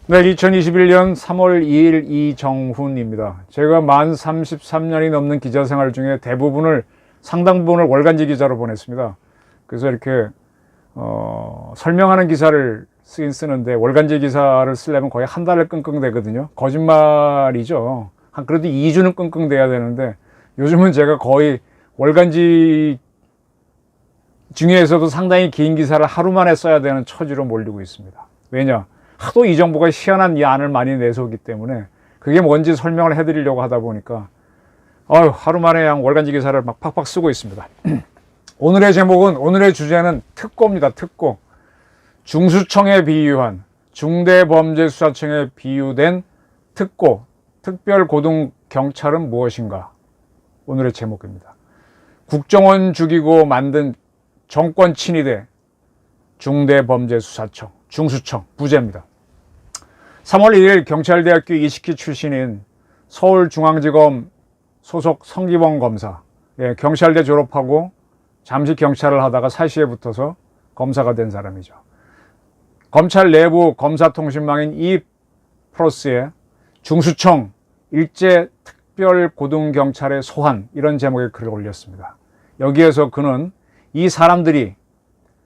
네, 2021년 3월 2일 이정훈입니다. 제가 만 33년이 넘는 기자 생활 중에 상당 부분을 월간지 기자로 보냈습니다. 그래서 이렇게 설명하는 기사를 쓰는데 월간지 기사를 쓰려면 거의 한 달을 끙끙대거든요. 거짓말이죠. 그래도 2주는 끙끙대야 되는데 요즘은 제가 거의 월간지 중에서도 상당히 긴 기사를 하루 만에 써야 되는 처지로 몰리고 있습니다. 왜냐? 하도 이 정부가 희한한 이 안을 많이 내세우기 때문에 그게 뭔지 설명을 해드리려고 하다 보니까 하루 만에 그냥 월간지 기사를 막 팍팍 쓰고 있습니다. 오늘의 주제는 특고입니다. 특고. 중수청에 비유한 중대범죄수사청에 비유된 특고, 특별고등경찰은 무엇인가? 오늘의 제목입니다. 국정원 죽이고 만든 정권 친위대 중대범죄수사청, 중수청, 부제입니다. 3월 1일 경찰대학교 이식희 출신인 서울중앙지검 소속 성기범 검사, 경찰대 졸업하고 잠시 경찰을 하다가 사시에 붙어서 검사가 된 사람이죠. 검찰 내부 검사통신망인 E+의 중수청 일제특별고등경찰의 소환, 이런 제목의 글을 올렸습니다. 여기에서 그는 이 사람들이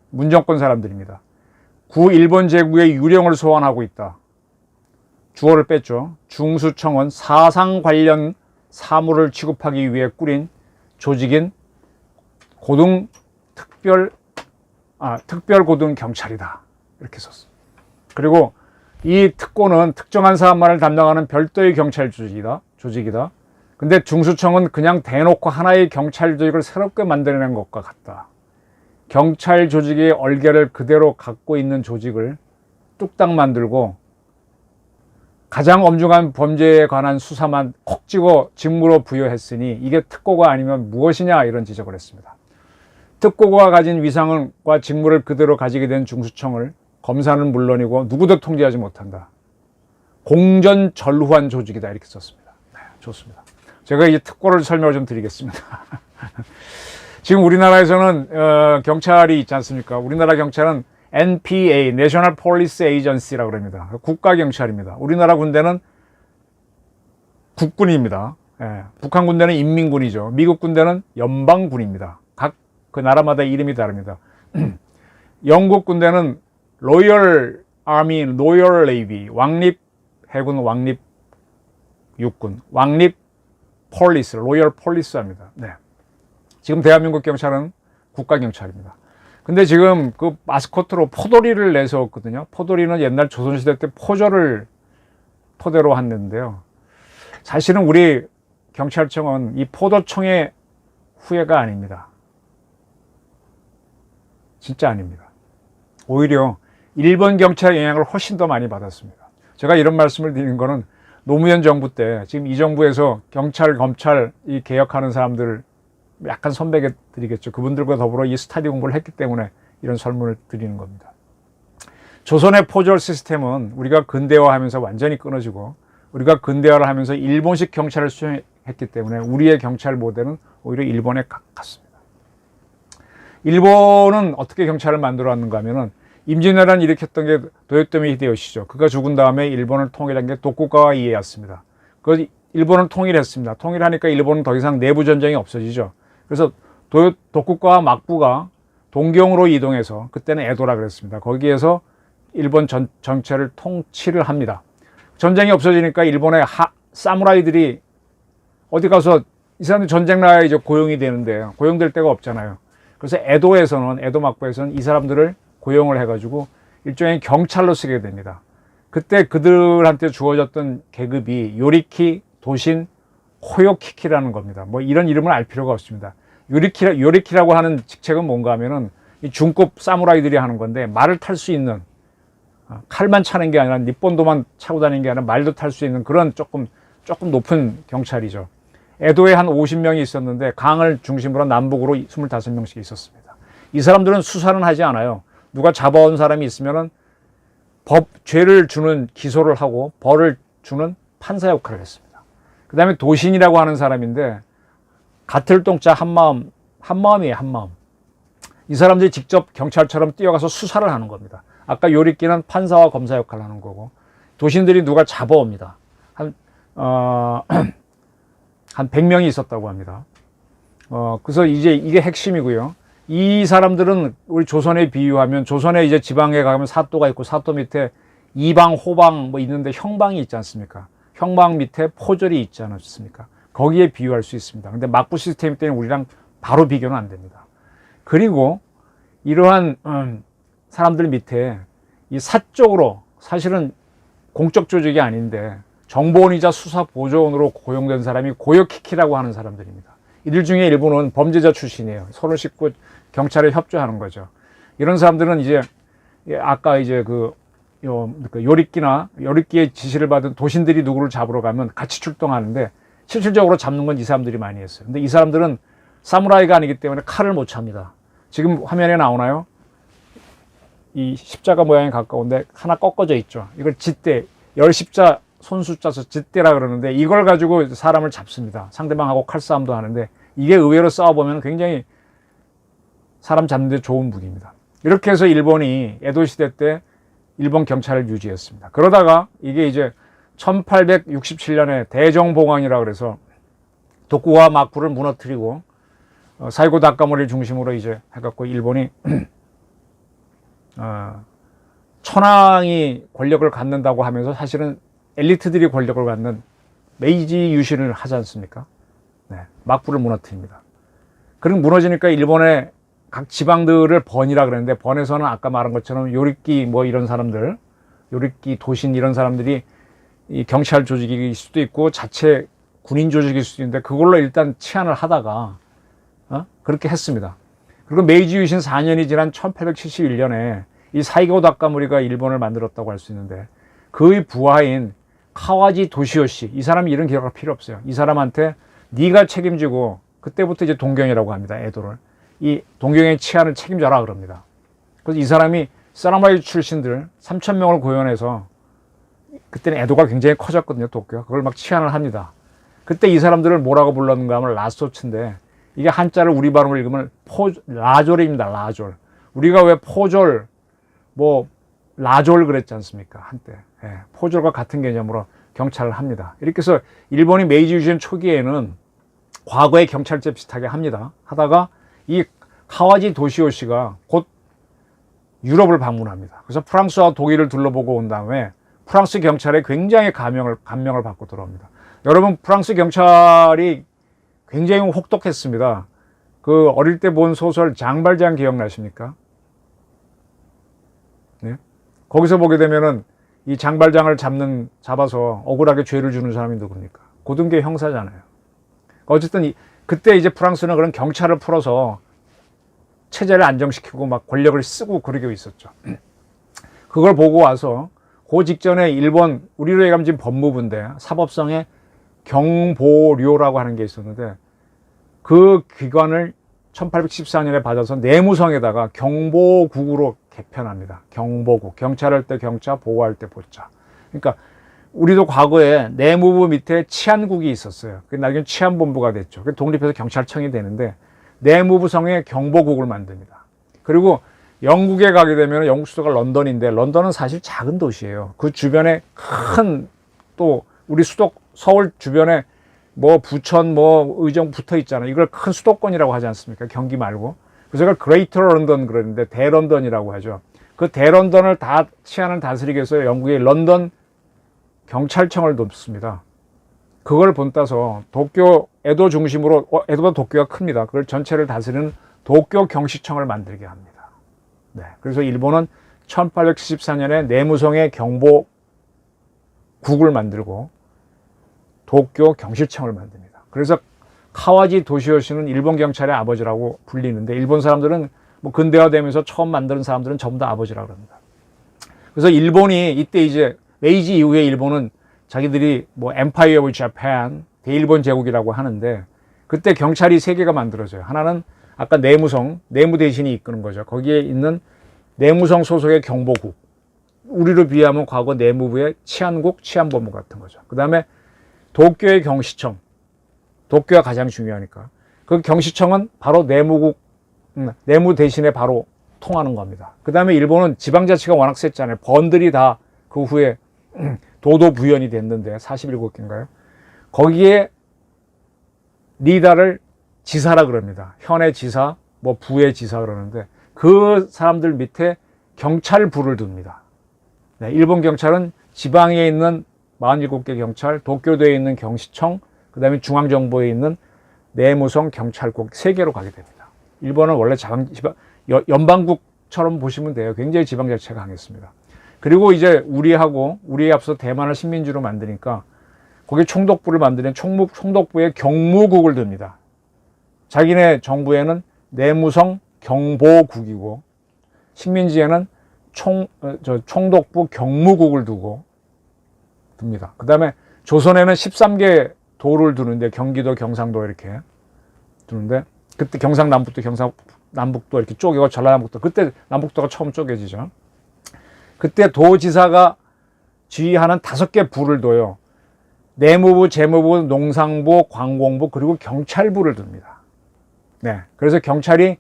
문정권 사람들입니다. 구 일본 제국의 유령을 소환하고 있다. 주어를 뺐죠. 중수청은 사상 관련 사무를 취급하기 위해 꾸린 조직인 특별고등경찰이다. 이렇게 썼어. 그리고 이 특고는 특정한 사안만을 담당하는 별도의 경찰 조직이다. 근데 중수청은 그냥 대놓고 하나의 경찰 조직을 새롭게 만들어낸 것과 같다. 경찰 조직의 얼개를 그대로 갖고 있는 조직을 뚝딱 만들고 가장 엄중한 범죄에 관한 수사만 콕 찍어 직무로 부여했으니 이게 특고가 아니면 무엇이냐, 이런 지적을 했습니다. 특고가 가진 위상과 직무를 그대로 가지게 된 중수청을 검사는 물론이고 누구도 통제하지 못한다. 공전절후한 조직이다, 이렇게 썼습니다. 네, 좋습니다. 제가 이 특고를 설명을 좀 드리겠습니다. 지금 우리나라에서는 경찰이 있지 않습니까? 우리나라 경찰은 NPA, National Police Agency라고 합니다. 국가경찰입니다. 우리나라 군대는 국군입니다. 북한 군대는 인민군이죠. 미국 군대는 연방군입니다. 각 그 나라마다 이름이 다릅니다. 영국 군대는 로열 아미, 로열 네이비, 왕립 해군, 왕립 육군, 왕립 폴리스, 로열 폴리스입니다. 네. 지금 대한민국 경찰은 국가경찰입니다. 근데 지금 그 마스코트로 포도리를 내세웠거든요. 포도리는 옛날 조선시대 때 포대로 했는데요. 사실은 우리 경찰청은 이 포도청의 후예가 아닙니다. 진짜 아닙니다. 오히려 일본 경찰의 영향을 훨씬 더 많이 받았습니다. 제가 이런 말씀을 드리는 거는 노무현 정부 때 지금 이 정부에서 경찰, 검찰 이 개혁하는 사람들 약간 선배게 드리겠죠. 그분들과 더불어 이 스타디 공부를 했기 때문에 이런 설문을 드리는 겁니다. 조선의 포졸 시스템은 우리가 근대화하면서 완전히 끊어지고 우리가 근대화를 하면서 일본식 경찰을 수행했기 때문에 우리의 경찰 모델은 오히려 일본에 가깝습니다. 일본은 어떻게 경찰을 만들어 왔는가 하면은 임진왜란 일으켰던 게 도요토미 히데요시죠. 그가 죽은 다음에 일본을 통일한 게 도쿠가와 이에야스입니다. 그 일본을 통일했습니다. 통일하니까 일본은 더 이상 내부 전쟁이 없어지죠. 그래서 도쿠가와 막부가 동경으로 이동해서, 그때는 에도라 그랬습니다. 거기에서 일본 전체를 통치를 합니다. 전쟁이 없어지니까 일본의 사무라이들이 어디 가서 이 사람들이 전쟁 나야 이제 고용이 되는데 고용될 데가 없잖아요. 그래서 에도 막부에서는 이 사람들을 고용을 해가지고 일종의 경찰로 쓰게 됩니다. 그때 그들한테 주어졌던 계급이 요리키, 도신, 호요키키라는 겁니다. 뭐 이런 이름을 알 필요가 없습니다. 요리키라고 하는 직책은 뭔가 하면은 이 중급 사무라이들이 하는 건데, 말을 탈 수 있는, 칼만 차는 게 아니라 립본도만 차고 다니는 게 아니라 말도 탈 수 있는 그런 조금 높은 경찰이죠. 에도에 한 50명이 있었는데 강을 중심으로 남북으로 25명씩 있었습니다. 이 사람들은 수사는 하지 않아요. 누가 잡아온 사람이 있으면은 죄를 주는 기소를 하고 벌을 주는 판사 역할을 했습니다. 그 다음에 도신이라고 하는 사람인데 같을 동자 한마음이에요, 한마음. 이 사람들이 직접 경찰처럼 뛰어가서 수사를 하는 겁니다. 아까 요리끼는 판사와 검사 역할을 하는 거고, 도신들이 누가 잡아옵니다. 한 100명이 있었다고 합니다. 그래서 이제 이게 핵심이고요. 이 사람들은 우리 조선에 비유하면, 조선에 이제 지방에 가면 사또가 있고 사또 밑에 이방, 호방 뭐 있는데 형방이 있지 않습니까? 형방 밑에 포졸이 있지 않습니까? 거기에 비유할 수 있습니다. 근데 막부 시스템 때문에 우리랑 바로 비교는 안 됩니다. 그리고 이러한 사람들 밑에 이 사적으로, 사실은 공적 조직이 아닌데 정보원이자 수사보조원으로 고용된 사람이 고요키키라고 하는 사람들입니다. 이들 중에 일부는 범죄자 출신이에요. 손을 씻고 경찰에 협조하는 거죠. 이런 사람들은 이제 아까 이제 요리끼의 지시를 받은 도신들이 누구를 잡으러 가면 같이 출동하는데, 실질적으로 잡는 건 이 사람들이 많이 했어요. 근데 이 사람들은 사무라이가 아니기 때문에 칼을 못 찹니다. 지금 화면에 나오나요? 이 십자가 모양에 가까운데 하나 꺾어져 있죠. 이걸 짓대, 열십자 손수자서 짓대라 그러는데, 이걸 가지고 사람을 잡습니다. 상대방하고 칼싸움도 하는데, 이게 의외로 싸워보면 굉장히 사람 잡는 데 좋은 무기입니다. 이렇게 해서 일본이 에도 시대 때 일본 경찰을 유지했습니다. 그러다가 이게 이제 1867년에 대정봉황이라 그래서 도쿠가와 막부를 무너뜨리고 사이고 다카모리를 중심으로 이제 해갖고 일본이 천황이 권력을 갖는다고 하면서 사실은 엘리트들이 권력을 갖는 메이지 유신을 하지 않습니까? 네, 막부를 무너뜨립니다. 그럼 무너지니까 일본의 각 지방들을 번이라 그랬는데, 번에서는 아까 말한 것처럼 요리끼 뭐 이런 사람들, 요리끼 도신 이런 사람들이 이 경찰 조직일 수도 있고 자체 군인 조직일 수도 있는데, 그걸로 일단 치안을 하다가 그렇게 했습니다. 그리고 메이지 유신 4년이 지난 1871년에 이 사이고 다카모리가 일본을 만들었다고 할 수 있는데, 그의 부하인 카와지 도시오시, 이 사람 이런 기억할 필요 없어요. 이 사람한테 네가 책임지고, 그때부터 이제 동경이라고 합니다. 에도를. 이 동경의 치안을 책임져라 그럽니다. 그래서 이 사람이 사무라이 출신들 3,000명을 고용해서, 그때는 에도가 굉장히 커졌거든요, 도쿄가. 그걸 막 치안을 합니다. 그때 이 사람들을 뭐라고 불렀는가 하면 라소츠인데, 이게 한자를 우리 발음을 읽으면 라졸입니다. 라졸. 우리가 왜 포졸, 뭐 라졸 그랬지 않습니까? 한때. 예, 포졸과 같은 개념으로 경찰을 합니다. 이렇게 해서 일본이 메이지 유신 초기에는 과거의 경찰제 비슷하게 합니다. 하다가 이 카와지 도시오시가 곧 유럽을 방문합니다. 그래서 프랑스와 독일을 둘러보고 온 다음에 프랑스 경찰에 굉장히 감명을 받고 들어옵니다. 여러분, 프랑스 경찰이 굉장히 혹독했습니다. 그 어릴 때 본 소설 장발장 기억나십니까? 네? 거기서 보게 되면은 이 장발장을 잡아서 억울하게 죄를 주는 사람이 누굽니까? 고등계 형사잖아요. 어쨌든 그때 이제 프랑스는 그런 경찰을 풀어서 체제를 안정시키고 막 권력을 쓰고 그러고 있었죠. 그걸 보고 와서 그 직전에 일본, 우리로 얘기하면 지금 법무부인데 사법성에 경보료라고 하는 게 있었는데, 그 기관을 1814년에 받아서 내무성에다가 경보국으로 개편합니다. 경보국. 경찰할 때 경자, 보호할 때 보자. 그러니까 우리도 과거에 내무부 밑에 치안국이 있었어요. 나중에 치안본부가 됐죠. 독립해서 경찰청이 되는데, 내무부성에 경보국을 만듭니다. 그리고 영국에 가게 되면 영국 수도가 런던인데, 런던은 사실 작은 도시예요. 그 주변에 큰, 또 우리 수도 서울 주변에 뭐 부천, 뭐 의정 붙어 있잖아요. 이걸 큰 수도권이라고 하지 않습니까? 경기 말고. 그래서 그걸 그레이터 런던 그러는데 대런던이라고 하죠. 그 대런던을 다 치안을 다스리기 위해서 영국의 런던 경찰청을 돕습니다. 그걸 본따서 도쿄, 에도 중심으로, 에도가 도쿄가 큽니다. 그걸 전체를 다스리는 도쿄 경시청을 만들게 합니다. 네. 그래서 일본은 1874년에 내무성의 경보국을 만들고 도쿄 경시청을 만듭니다. 그래서 카와지 도시오시는 일본 경찰의 아버지라고 불리는데, 일본 사람들은 뭐 근대화되면서 처음 만드는 사람들은 전부 다 아버지라고 합니다. 그래서 일본이 이때 이제 메이지 이후에 일본은 자기들이 뭐 Empire of Japan, 대일본 제국이라고 하는데, 그때 경찰이 세 개가 만들어져요. 하나는 아까 내무성, 내무 대신이 이끄는 거죠. 거기에 있는 내무성 소속의 경보국, 우리로 비하면 과거 내무부의 치안국, 치안본부 같은 거죠. 그 다음에 도쿄의 경시청, 도쿄가 가장 중요하니까 그 경시청은 바로 내무국, 내무 대신에 바로 통하는 겁니다. 그 다음에 일본은 지방자치가 워낙 셌잖아요. 번들이 다 그 후에 도도 부연이 됐는데 47개인가요? 거기에 리더를 지사라 그럽니다. 현의 지사, 뭐 부의 지사 그러는데 그 사람들 밑에 경찰부를 둡니다. 네, 일본 경찰은 지방에 있는 47개 경찰, 도쿄도에 있는 경시청, 그 다음에 중앙정부에 있는 내무성 경찰국 3개로 가게 됩니다. 일본은 원래 연방국처럼 보시면 돼요. 굉장히 지방자치가 강했습니다. 그리고 이제 우리에 앞서 대만을 식민지로 만드니까 거기 총독부를 만드는 총독부에 경무국을 둡니다. 자기네 정부에는 내무성 경보국이고 식민지에는 총독부 경무국을 둡니다. 그 다음에 조선에는 13개 도를 두는데 경기도, 경상도 이렇게 두는데 그때 경상남북도, 경상남북도 이렇게 쪼개고 전라남북도 그때 남북도가 처음 쪼개지죠. 그때 도지사가 지휘하는 5개 부를 둬요. 내무부, 재무부, 농상부, 관공부 그리고 경찰부를 둡니다. 네, 그래서 경찰이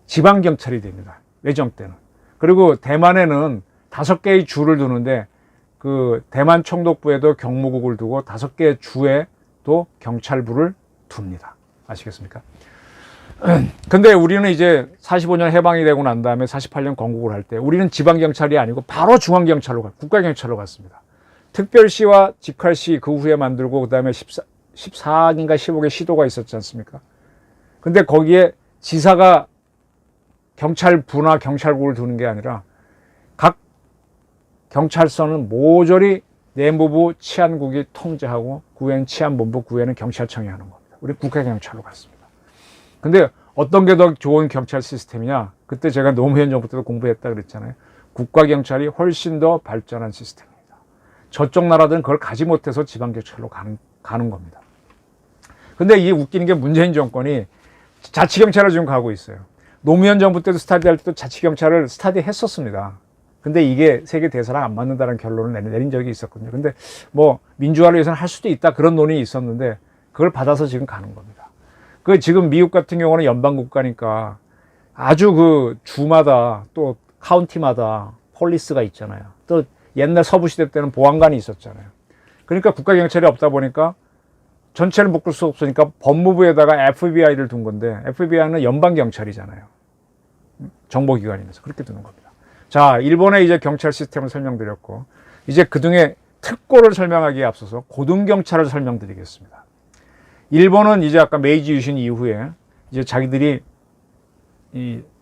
지방경찰이 됩니다. 외정 때는. 그리고 대만에는 5개의 주를 두는데 그 대만 총독부에도 경무국을 두고 5개의 주에도 경찰부를 둡니다. 아시겠습니까? 근데 우리는 이제 45년 해방이 되고 난 다음에 48년 건국을 할 때 우리는 지방경찰이 아니고 바로 중앙경찰로 국가경찰로 갔습니다. 특별시와 직할시 그 후에 만들고 그 다음에 14개인가 15개 시도가 있었지 않습니까? 근데 거기에 지사가 경찰부나 경찰국을 두는 게 아니라 각 경찰서는 모조리 내무부 치안국이 통제하고 구에는 치안본부, 구에는 경찰청이 하는 겁니다. 우리 국가경찰로 갔습니다. 근데 어떤 게 더 좋은 경찰 시스템이냐? 그때 제가 노무현 정부 때도 공부했다 그랬잖아요. 국가경찰이 훨씬 더 발전한 시스템입니다. 저쪽 나라들은 그걸 가지 못해서 지방경찰로 가는 겁니다. 근데 이게 웃기는 게 문재인 정권이 자치경찰을 지금 가고 있어요. 노무현 정부 때도 스타디할 때도 자치경찰을 스타디했었습니다. 근데 이게 세계 대사랑 안 맞는다는 결론을 내린 적이 있었거든요. 근데 뭐 민주화를 위해서는 할 수도 있다 그런 논의가 있었는데 그걸 받아서 지금 가는 겁니다. 그 지금 미국 같은 경우는 연방국가니까 아주 그 주마다 또 카운티마다 폴리스가 있잖아요. 또 옛날 서부시대 때는 보안관이 있었잖아요. 그러니까 국가경찰이 없다 보니까 전체를 묶을 수 없으니까 법무부에다가 FBI를 둔 건데 FBI는 연방경찰이잖아요. 정보기관이면서 그렇게 두는 겁니다. 자, 일본의 이제 경찰 시스템을 설명드렸고 이제 그중에 특고를 설명하기에 앞서서 고등경찰을 설명드리겠습니다. 일본은 이제 아까 메이지 유신 이후에 이제 자기들이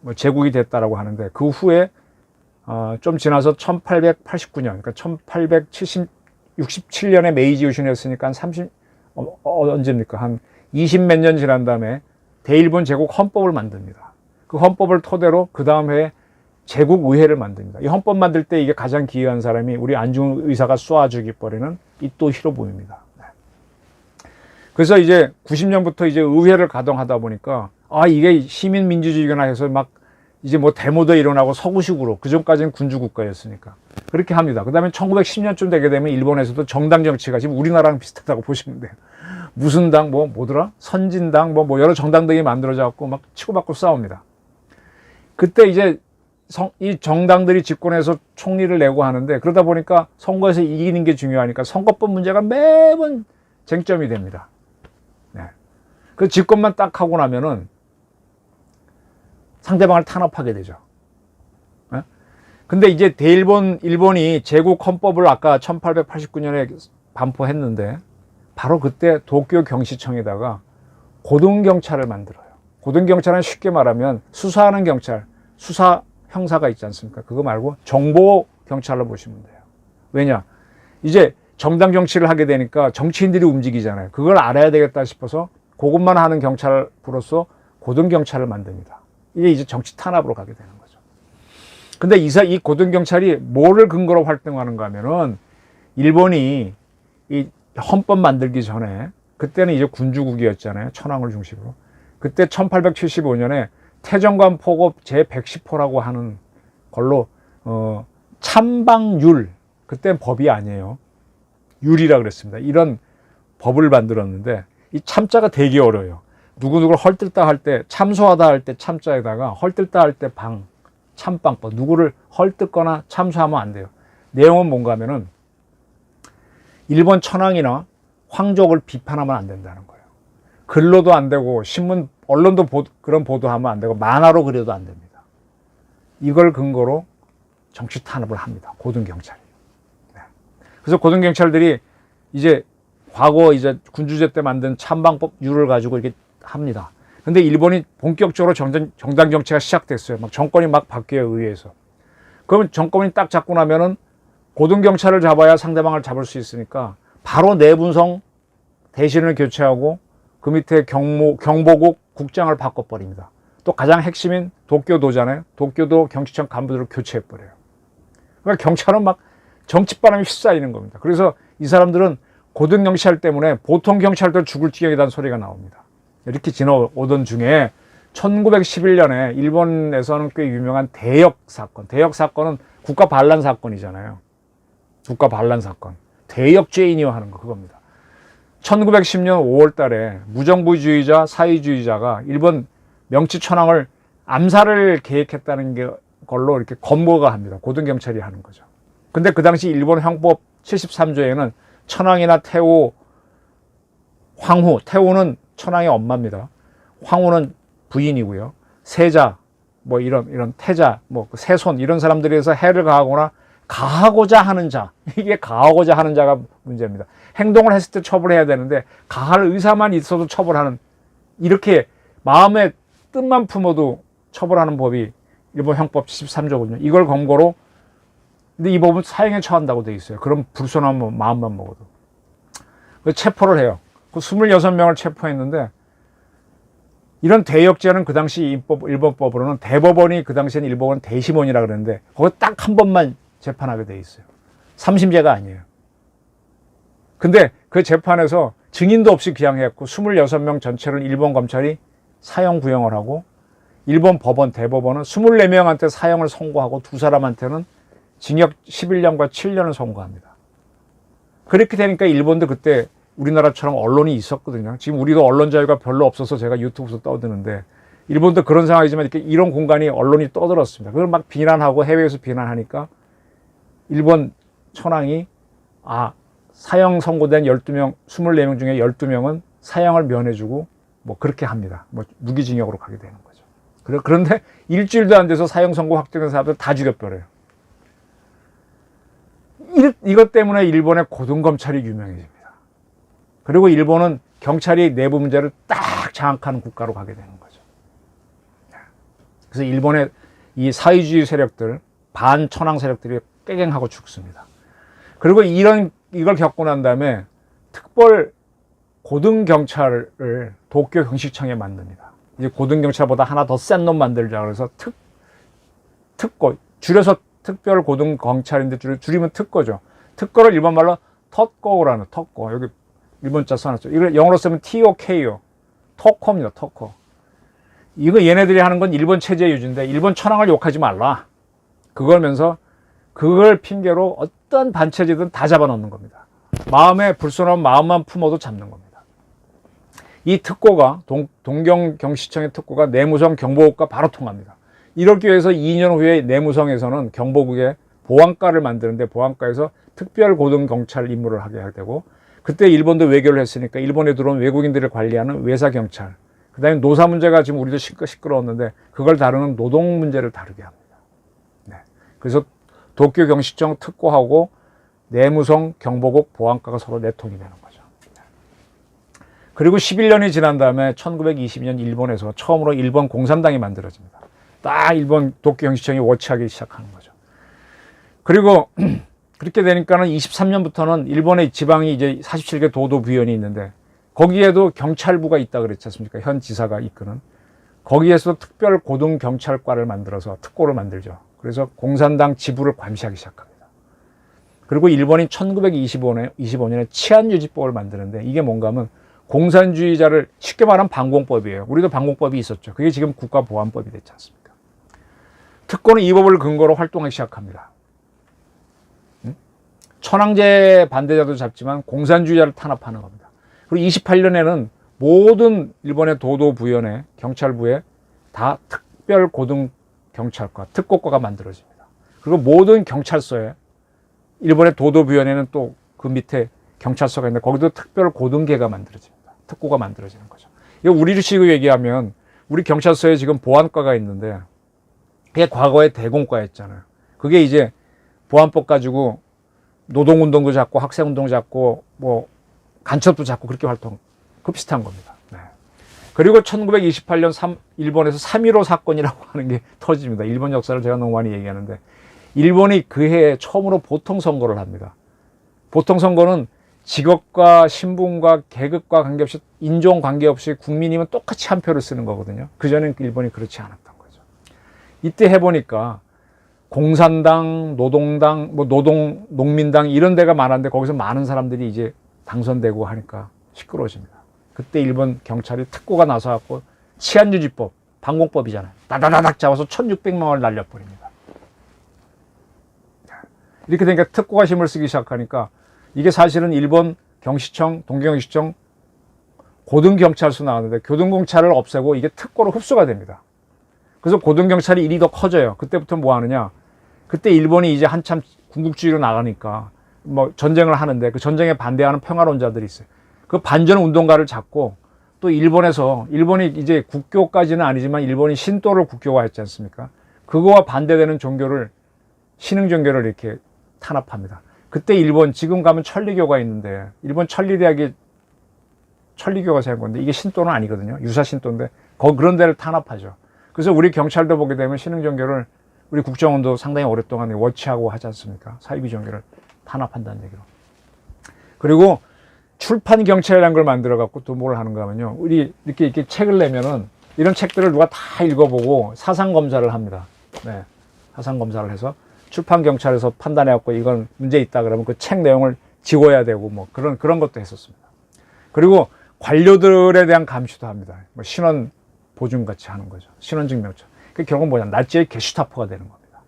뭐 제국이 됐다라고 하는데 그 후에 좀 지나서 1889년, 그러니까 1867년에 메이지 유신했으니까 한 30, 언제입니까? 한 20 몇 년 지난 다음에 대일본 제국 헌법을 만듭니다. 그 헌법을 토대로 그 다음 해에 제국의회를 만듭니다. 이 헌법 만들 때 이게 가장 기여한 사람이 우리 안중근 의사가 쏘아주기 버리는 이토 히로부미입니다. 그래서 이제 90년부터 이제 의회를 가동하다 보니까 이게 시민민주주의가 해서 막 이제 뭐 데모도 일어나고 서구식으로 그전까지는 군주국가였으니까 그렇게 합니다. 그 다음에 1910년쯤 되게 되면 일본에서도 정당 정치가 지금 우리나라랑 비슷하다고 보시면 돼요. 무슨 당 뭐더라? 선진당 뭐 여러 정당들이 만들어져 갖고 막 치고받고 싸웁니다. 그때 이제 이 정당들이 집권해서 총리를 내고 하는데 그러다 보니까 선거에서 이기는 게 중요하니까 선거법 문제가 매번 쟁점이 됩니다. 네. 그 집권만 딱 하고 나면은 상대방을 탄압하게 되죠. 네? 근데 이제 일본이 제국 헌법을 아까 1889년에 반포했는데 바로 그때 도쿄 경시청에다가 고등경찰을 만들어요. 고등경찰은 쉽게 말하면 수사하는 경찰, 수사 형사가 있지 않습니까? 그거 말고 정보 경찰로 보시면 돼요. 왜냐? 이제 정당 정치를 하게 되니까 정치인들이 움직이잖아요. 그걸 알아야 되겠다 싶어서 그것만 하는 경찰부로서 고등경찰을 만듭니다. 이게 이제 정치 탄압으로 가게 되는 거죠. 근데 이 고등경찰이 뭐를 근거로 활동하는가 하면은 일본이 이 헌법 만들기 전에 그때는 이제 군주국이었잖아요. 천황을 중심으로. 그때 1875년에 태정관 포급 제110호라고 하는 걸로 참방율, 그때는 법이 아니에요. 율이라 그랬습니다. 이런 법을 만들었는데 이 참자가 되게 어려워요. 누구누구를 헐뜯다 할 때, 참소하다 할 때 참자에다가 헐뜯다 할 때 참방법. 누구를 헐뜯거나 참소하면 안 돼요. 내용은 뭔가 하면은 일본 천황이나 황족을 비판하면 안 된다는 거예요. 글로도 안 되고 신문 언론도 그런 보도하면 안 되고 만화로 그려도 안 됩니다. 이걸 근거로 정치 탄압을 합니다. 고등경찰이. 네. 그래서 고등경찰들이 이제 과거 이제 군주제 때 만든 참방법률을 가지고 이렇게 합니다. 근데 일본이 본격적으로 정당 정치가 시작됐어요. 막 정권이 막 바뀌어요, 의회에서. 그러면 정권이 딱 잡고 나면은 고등경찰을 잡아야 상대방을 잡을 수 있으니까 바로 내분성 대신을 교체하고 그 밑에 경보국 국장을 바꿔버립니다. 또 가장 핵심인 도쿄도잖아요. 도쿄도 경찰청 간부들을 교체해버려요. 그러니까 경찰은 막 정치바람이 휩싸이는 겁니다. 그래서 이 사람들은 고등경찰 때문에 보통 경찰도 죽을 지경이라는 소리가 나옵니다. 이렇게 지나오던 중에 1911년에 일본에서는 꽤 유명한 대역 사건. 대역 사건은 국가 반란 사건이잖아요. 국가 반란 사건. 대역 죄인이요 하는 거 그겁니다. 1910년 5월 달에 무정부주의자, 사회주의자가 일본 명치천황을 암살을 계획했다는 걸로 이렇게 검거가 합니다. 고등경찰이 하는 거죠. 근데 그 당시 일본 형법 73조에는 천황이나 태호, 황후, 태호는 천황의 엄마입니다. 황후는 부인이고요. 세자, 뭐 이런 태자, 뭐 세손 이런 사람들에서 해를 가하거나 가하고자 하는 자, 이게 가하고자 하는 자가 문제입니다. 행동을 했을 때 처벌해야 되는데 가할 의사만 있어도 처벌하는, 이렇게 마음의 뜻만 품어도 처벌하는 법이 일본 형법 73조거든요. 이걸 검거로, 근데 이 법은 사형에 처한다고 돼 있어요. 그럼 불손한 마음만 먹어도. 체포를 해요. 그 26명을 체포했는데, 이런 대역죄는 그 당시 일본법으로는 대법원이, 그 당시에는 일본은 대심원이라 그랬는데 거기 딱 한 번만 재판하게 돼 있어요. 3심제가 아니에요. 근데 그 재판에서 증인도 없이 기양했고 26명 전체를 일본 검찰이 사형 구형을 하고, 일본 법원, 대법원은 24명한테 사형을 선고하고 두 사람한테는 징역 11년과 7년을 선고합니다. 그렇게 되니까 일본도 그때 우리나라처럼 언론이 있었거든요. 지금 우리도 언론 자유가 별로 없어서 제가 유튜브에서 떠드는데, 일본도 그런 상황이지만 이렇게 이런 공간이 언론이 떠들었습니다. 그걸 막 비난하고 해외에서 비난하니까 일본 천황이 사형 선고된 12명, 24명 중에 12명은 사형을 면해주고 뭐 그렇게 합니다. 뭐 무기징역으로 가게 되는 거죠. 그런데 일주일도 안 돼서 사형 선고 확정된 사람들 다 죽여버려요. 이것 때문에 일본의 고등검찰이 유명해집니다. 그리고 일본은 경찰이 내부 문제를 딱 장악하는 국가로 가게 되는 거죠. 그래서 일본의 이 사회주의 세력들, 반천황 세력들이 깨갱하고 죽습니다. 그리고 이걸 겪고 난 다음에 특별 고등경찰을 도쿄 경시청에 만듭니다. 이제 고등경찰보다 하나 더 센 놈 만들자 그래서 특고, 줄여서 특별 고등경찰인데 줄이면 특고죠. 특고를 일본말로 텄고라는, 텄고. 여기 일본자 써놨죠. 이걸 영어로 쓰면 TOK요. 토코입니다. 토코. 이거 얘네들이 하는 건 일본 체제 유지인데 일본 천황을 욕하지 말라. 그걸면서 그걸 핑계로 어떤 반체제든 다 잡아넣는 겁니다. 마음에 불손한 마음만 품어도 잡는 겁니다. 이 특고가 동경경시청의 특고가 내무성 경보국과 바로 통합니다. 이렇게 해서 2년 후에 내무성에서는 경보국에 보안과를 만드는데, 보안과에서 특별 고등경찰 임무를 하게 되고, 그때 일본도 외교를 했으니까 일본에 들어온 외국인들을 관리하는 외사경찰, 그 다음에 노사 문제가 지금 우리도 시끄러웠는데 그걸 다루는 노동 문제를 다루게 합니다. 네. 그래서 도쿄 경시청 특고하고 내무성 경보국 보안과가 서로 내통이 되는 거죠. 네. 그리고 11년이 지난 다음에 1920년 일본에서 처음으로 일본 공산당이 만들어집니다. 딱 일본 도쿄 경시청이 워치하기 시작하는 거죠. 그리고 그렇게 되니까는 23년부터는 일본의 지방이 이제 47개 도도부현이 있는데 거기에도 경찰부가 있다 그랬지 않습니까? 현 지사가 이끄는. 거기에서 특별 고등경찰과를 만들어서 특고를 만들죠. 그래서 공산당 지부를 감시하기 시작합니다. 그리고 일본이 1925년에 치안유지법을 만드는데, 이게 뭔가 하면 공산주의자를, 쉽게 말하면 반공법이에요. 우리도 반공법이 있었죠. 그게 지금 국가보안법이 됐지 않습니까? 특고는 이 법을 근거로 활동하기 시작합니다. 천황제 반대자도 잡지만 공산주의자를 탄압하는 겁니다. 그리고 28년에는 모든 일본의 도도부현의 경찰부에 다 특별 고등경찰과, 특고과가 만들어집니다. 그리고 모든 경찰서에, 일본의 도도부현에는 또 그 밑에 경찰서가 있는데 거기도 특별 고등계가 만들어집니다. 특고가 만들어지는 거죠. 이거 우리식으로 얘기하면 우리 경찰서에 지금 보안과가 있는데 그게 과거에 대공과였잖아요. 그게 이제 보안법 가지고 노동운동도 잡고 학생운동 잡고 뭐 간첩도 잡고 그렇게 활동 그 비슷한 겁니다. 네. 그리고 1928년 일본에서 3.15 사건이라고 하는 게 터집니다. 일본 역사를 제가 너무 많이 얘기하는데 일본이 그 해에 처음으로 보통선거를 합니다. 보통선거는 직업과 신분과 계급과 관계없이 인종 관계없이 국민이면 똑같이 한 표를 쓰는 거거든요. 그전엔 일본이 그렇지 않았던 거죠. 이때 해보니까 공산당, 노동당, 뭐 농민당 이런 데가 많았는데 거기서 많은 사람들이 이제 당선되고 하니까 시끄러워집니다. 그때 일본 경찰이 특고가 나서갖고 치안유지법, 반공법이잖아요. 다다다닥 잡아서 1600만 원을 날려버립니다. 이렇게 되니까 특고가 힘을 쓰기 시작하니까 이게 사실은 일본 경시청, 동경시청 고등경찰서 나왔는데 교등경찰을 없애고 이게 특고로 흡수가 됩니다. 그래서 고등경찰이 일이 더 커져요. 그때부터 뭐 하느냐. 그때 일본이 이제 한참 군국주의로 나가니까 뭐 전쟁을 하는데 그 전쟁에 반대하는 평화론자들이 있어요. 그 반전 운동가를 잡고 또 일본이 이제 국교까지는 아니지만 일본이 신도를 국교화했지 않습니까? 그거와 반대되는 종교를 신흥 종교를 이렇게 탄압합니다. 그때 일본 지금 가면 천리교가 있는데 일본 천리대학이 천리교가 생긴 건데 이게 신도는 아니거든요. 유사 신도인데 그런 데를 탄압하죠. 그래서 우리 경찰도 보게 되면 신흥 종교를 우리 국정원도 상당히 오랫동안 워치하고 하지 않습니까? 사이비 종교를 탄압한다는 얘기로. 그리고 출판 경찰이라는 걸 만들어 갖고 또 뭘 하는가 하면요. 우리 이렇게 책을 내면은 이런 책들을 누가 다 읽어보고 사상 검사를 합니다. 네. 사상 검사를 해서 출판 경찰에서 판단해 갖고 이건 문제 있다 그러면 그 책 내용을 지워야 되고 뭐 그런 것도 했었습니다. 그리고 관료들에 대한 감시도 합니다. 뭐 신원 보증 같이 하는 거죠. 신원 증명서. 그 결국은 뭐냐? 나치의 게슈타포가 되는 겁니다.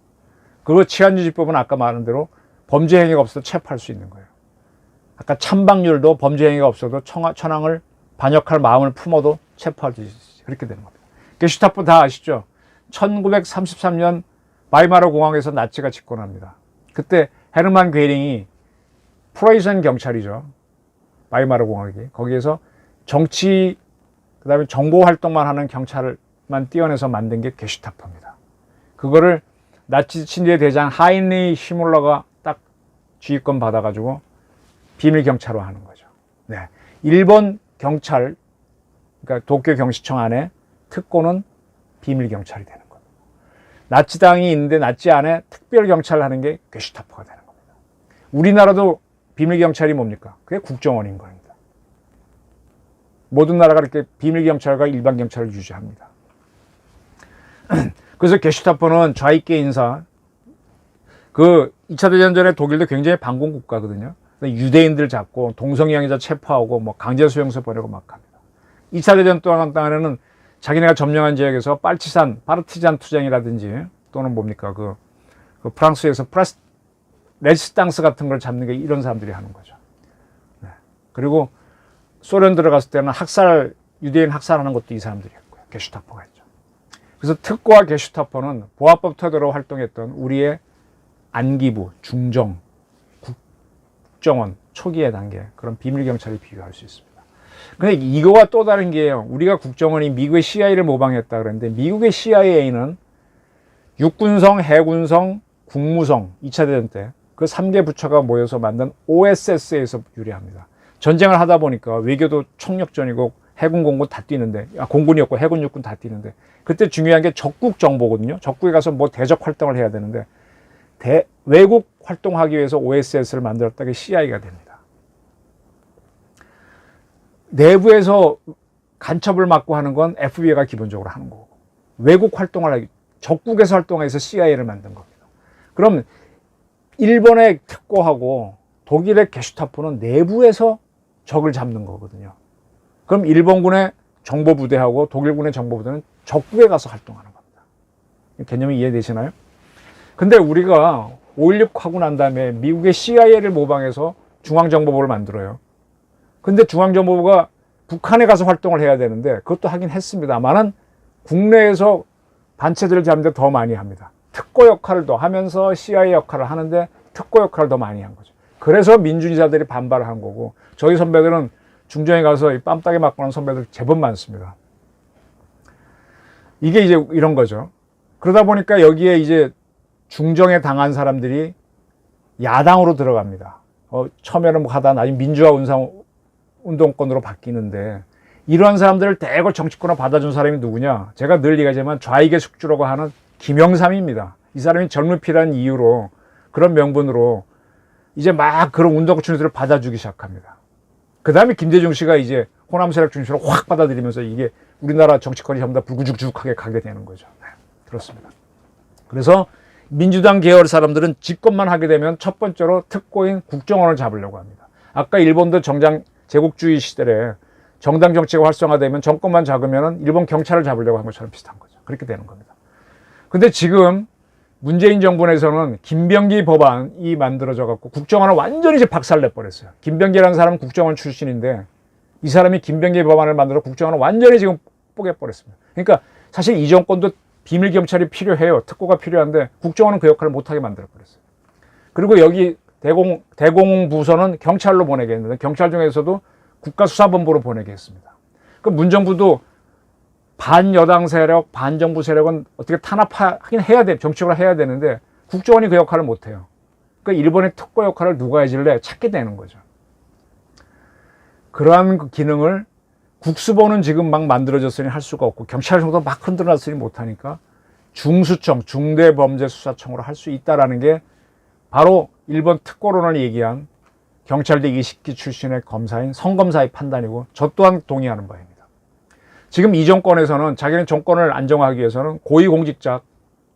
그리고 치안유지법은 아까 말한 대로 범죄 행위가 없어도 체포할 수 있는 거예요. 아까 찬방률도 범죄 행위가 없어도 천황을 반역할 마음을 품어도 체포할 수 있어요. 그렇게 되는 겁니다. 게슈타포 다 아시죠? 1933년 바이마르 공항에서 나치가 집권합니다. 그때 헤르만 괴링이 프로이센 경찰이죠. 바이마르 공항이. 거기에서 정치, 그 다음에 정보 활동만 하는 경찰만 띄어내서 만든 게 게슈타포입니다. 그거를 나치 친일의 대장 하인리 히물러가 딱 지휘권 받아가지고 비밀 경찰로 하는 거죠. 네. 일본 경찰, 그러니까 도쿄 경시청 안에 특고는 비밀 경찰이 되는 겁니다. 나치당이 있는데 나치 안에 특별 경찰을 하는 게 게슈타포가 되는 겁니다. 우리나라도 비밀 경찰이 뭡니까? 그게 국정원인 겁니다. 모든 나라가 이렇게 비밀 경찰과 일반 경찰을 유지합니다. 그래서 게슈타포는 좌익계 인사, 그 2차 대전 전에 독일도 굉장히 반공 국가거든요. 유대인들 잡고 동성애자 체포하고 뭐 강제 수용소 보내고 막 합니다. 2차 대전 동안에는 자기네가 점령한 지역에서 파르티잔 투쟁이라든지 또는 뭡니까 그 프랑스에서 레지스탕스 같은 걸 잡는 게 이런 사람들이 하는 거죠. 네. 그리고 소련 들어갔을 때는 유대인 학살하는 것도 이 사람들이 했고요. 게슈타포가 했죠. 그래서 특고와 게슈타포는 보안법 토대로 활동했던 우리의 안기부, 중정, 국정원 초기의 단계 그런 비밀 경찰이 비교할 수 있습니다. 근데 이거와 또 다른 게요. 우리가 국정원이 미국의 CIA를 모방했다 그랬는데 미국의 CIA는 육군성, 해군성, 국무성 2차 대전 때 그 3개 부처가 모여서 만든 OSS에서 유래합니다. 전쟁을 하다 보니까 외교도 총력전이고 해군 공군 다 뛰는데 공군이었고 해군 육군 다 뛰는데 그때 중요한 게 적국 정보거든요. 적국에 가서 뭐 대적 활동을 해야 되는데 외국 활동하기 위해서 OSS를 만들었다는 게 CIA가 됩니다. 내부에서 간첩을 막고 하는 건 FBI가 기본적으로 하는 거고 외국 활동을 하기 적국에서 활동해서 CIA를 만든 겁니다. 그럼 일본의 특고하고 독일의 게슈타포는 내부에서 적을 잡는 거거든요. 그럼 일본군의 정보부대하고 독일군의 정보부대는 적국에 가서 활동하는 겁니다. 개념이 이해되시나요? 근데 우리가 5.16 하고 난 다음에 미국의 CIA를 모방해서 중앙정보부를 만들어요. 근데 중앙정보부가 북한에 가서 활동을 해야 되는데 그것도 하긴 했습니다만은 국내에서 단체들을 잡는데 더 많이 합니다. 특고 역할을 더 하면서 CIA 역할을 하는데 특고 역할을 더 많이 한 거죠. 그래서 민주인사들이 반발을 한 거고, 저희 선배들은 중정에 가서 뺨따기 맞고 하는 선배들 제법 많습니다. 이게 이제 이런 거죠. 그러다 보니까 여기에 이제 중정에 당한 사람들이 야당으로 들어갑니다. 처음에는 뭐 하다 나중에 민주화 운동권으로 바뀌는데, 이러한 사람들을 대거 정치권으로 받아준 사람이 누구냐? 제가 늘 얘기하지만 좌익의 숙주라고 하는 김영삼입니다. 이 사람이 젊은 피라는 이유로, 그런 명분으로 이제 막 그런 운동권들을 받아주기 시작합니다. 그 다음에 김대중 씨가 이제 호남 세력 중심으로 확 받아들이면서 이게 우리나라 정치권이 전부 다 불구죽죽하게 가게 되는 거죠. 네, 그렇습니다. 그래서 민주당 계열 사람들은 집권만 하게 되면 첫 번째로 특고인 국정원을 잡으려고 합니다. 아까 일본도 정당 제국주의 시대에 정당 정치가 활성화되면 정권만 잡으면 일본 경찰을 잡으려고 한 것처럼 비슷한 거죠. 그렇게 되는 겁니다. 근데 지금 문재인 정부 내에서는 김병기 법안이 만들어져 갖고 국정원을 완전히 이제 박살내버렸어요. 김병기라는 사람은 국정원 출신인데 이 사람이 김병기 법안을 만들어 국정원을 완전히 지금 뽀개버렸습니다. 그러니까 사실 이 정권도 비밀경찰이 필요해요. 특고가 필요한데 국정원은 그 역할을 못하게 만들어버렸어요. 그리고 여기 대공부서는 경찰로 보내게 했는데 경찰 중에서도 국가수사본부로 보내게 했습니다. 그 문정부도 반여당 세력, 반정부 세력은 어떻게 탄압하긴 해야 돼. 정치적으로 해야 되는데 국정원이 그 역할을 못해요. 그러니까 일본의 특고 역할을 누가 해줄래? 찾게 되는 거죠. 그러한 기능을 국수본은 지금 막 만들어졌으니 할 수가 없고 경찰청도 막 흔들어놨으니 못하니까 중수청, 중대범죄수사청으로 할 수 있다는 게 바로 일본 특고론을 얘기한 경찰대 20기 출신의 검사인 성검사의 판단이고 저 또한 동의하는 바입니다. 지금 이 정권에서는 자기는 정권을 안정화하기 위해서는 고위공직자,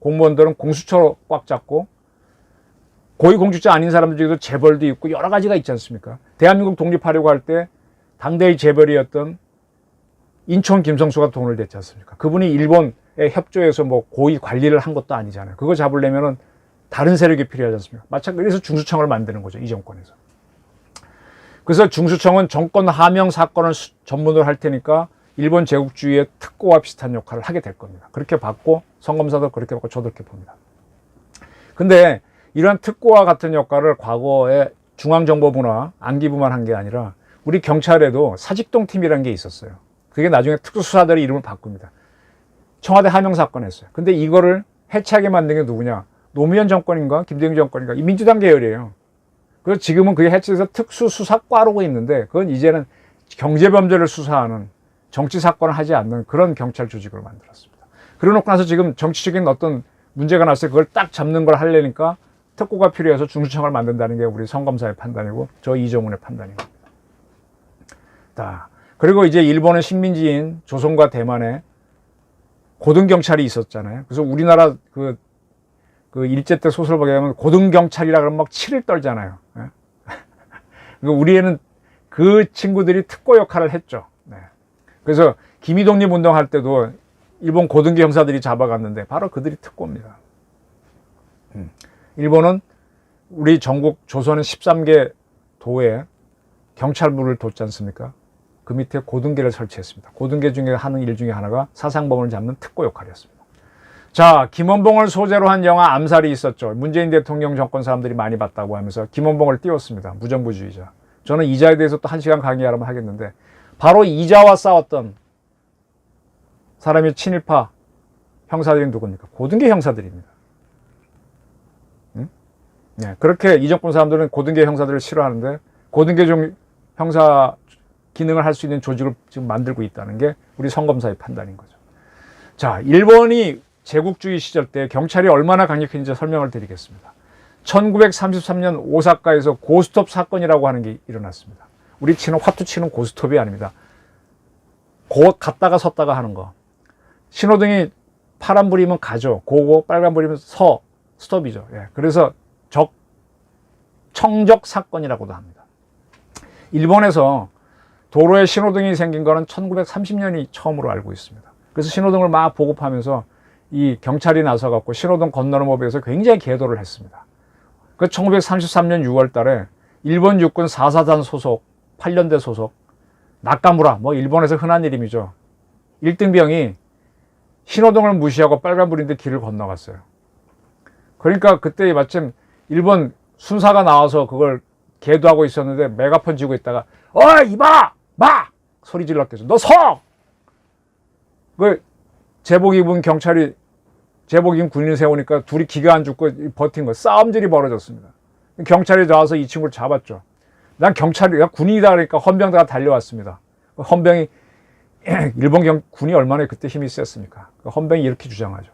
공무원들은 공수처로 꽉 잡고 고위공직자 아닌 사람들 중에도 재벌도 있고 여러 가지가 있지 않습니까? 대한민국 독립하려고 할 때 당대의 재벌이었던 인천 김성수가 돈을 댔지 않습니까? 그분이 일본에 협조해서 뭐 고위 관리를 한 것도 아니잖아요. 그거 잡으려면은 다른 세력이 필요하지 않습니까? 마찬가지로 그래서 중수청을 만드는 거죠. 이 정권에서. 그래서 중수청은 정권 하명 사건을 전문으로 할 테니까 일본 제국주의의 특고와 비슷한 역할을 하게 될 겁니다. 그렇게 받고 성검사도 그렇게 받고 저도 그렇게 봅니다. 근데 이러한 특고와 같은 역할을 과거에 중앙정보부나 안기부만 한 게 아니라 우리 경찰에도 사직동 팀이라는 게 있었어요. 그게 나중에 특수수사들의 이름을 바꿉니다. 청와대 하명 사건 했어요. 근데 이거를 해체하게 만든 게 누구냐? 노무현 정권인가? 김대중 정권인가? 이 민주당 계열이에요. 그래서 지금은 그게 해체돼서 특수수사과로 있는데 그건 이제는 경제범죄를 수사하는 정치 사건을 하지 않는 그런 경찰 조직으로 만들었습니다. 그러놓고 나서 지금 정치적인 어떤 문제가 났을 때 그걸 딱 잡는 걸 하려니까 특고가 필요해서 중수청을 만든다는 게 우리 성검사의 판단이고 저 이정훈의 판단인 겁니다. 그리고 이제 일본의 식민지인 조선과 대만에 고등경찰이 있었잖아요. 그래서 우리나라 그 일제 때 소설 보게 되면 고등경찰이라 그러면 막 치를 떨잖아요. 우리에는 그 친구들이 특고 역할을 했죠. 네. 그래서 김이독립 운동할 때도 일본 고등기 형사들이 잡아갔는데 바로 그들이 특고입니다. 일본은 우리 전국 조선은 13개 도에 경찰부를 뒀지 않습니까? 그 밑에 고등계를 설치했습니다. 고등계 중에 하는 일 중에 하나가 사상범을 잡는 특고 역할이었습니다. 자, 김원봉을 소재로 한 영화 암살이 있었죠. 문재인 대통령 정권 사람들이 많이 봤다고 하면서 김원봉을 띄웠습니다. 무정부주의자. 저는 이자에 대해서 또 1시간 강의하라면 하겠는데 바로 이자와 싸웠던 사람이 친일파 형사들이 누굽니까? 고등계 형사들입니다. 응? 네, 그렇게 이 정권 사람들은 고등계 형사들을 싫어하는데 고등계 형사 기능을 할 수 있는 조직을 지금 만들고 있다는 게 우리 성검사의 판단인 거죠. 자, 일본이 제국주의 시절 때 경찰이 얼마나 강력했는지 설명을 드리겠습니다. 1933년 오사카에서 고스톱 사건이라고 하는 게 일어났습니다. 우리 치는 화투 치는 고스톱이 아닙니다. 갔다가 섰다가 하는 거. 신호등이 파란불이면 가죠. 고고, 빨간불이면 스톱이죠. 예, 그래서 청적 사건이라고도 합니다. 일본에서 도로에 신호등이 생긴 거는 1930년이 처음으로 알고 있습니다. 그래서 신호등을 막 보급하면서 이 경찰이 나서갖고 신호등 건너는 법에 대해서 굉장히 계도를 했습니다. 그 1933년 6월 달에 일본 육군 4사단 소속, 8년대 소속, 나카무라, 뭐 일본에서 흔한 이름이죠. 1등병이 신호등을 무시하고 빨간불인데 길을 건너갔어요. 그러니까 그때 마침 일본 순사가 나와서 그걸 계도하고 있었는데 메가폰 쥐고 있다가 어이 이봐 마 소리 질렀겠죠. 너 서! 그 제복 입은 경찰이 제복 입은 군인을 세우니까 둘이 기가 안 죽고 버틴 거 싸움질이 벌어졌습니다. 경찰이 나와서 이 친구를 잡았죠. 난 경찰이야 군인이다 그러니까 헌병대가 달려왔습니다. 헌병이 일본 군이 얼마나 그때 힘이 셌습니까? 헌병이 이렇게 주장하죠.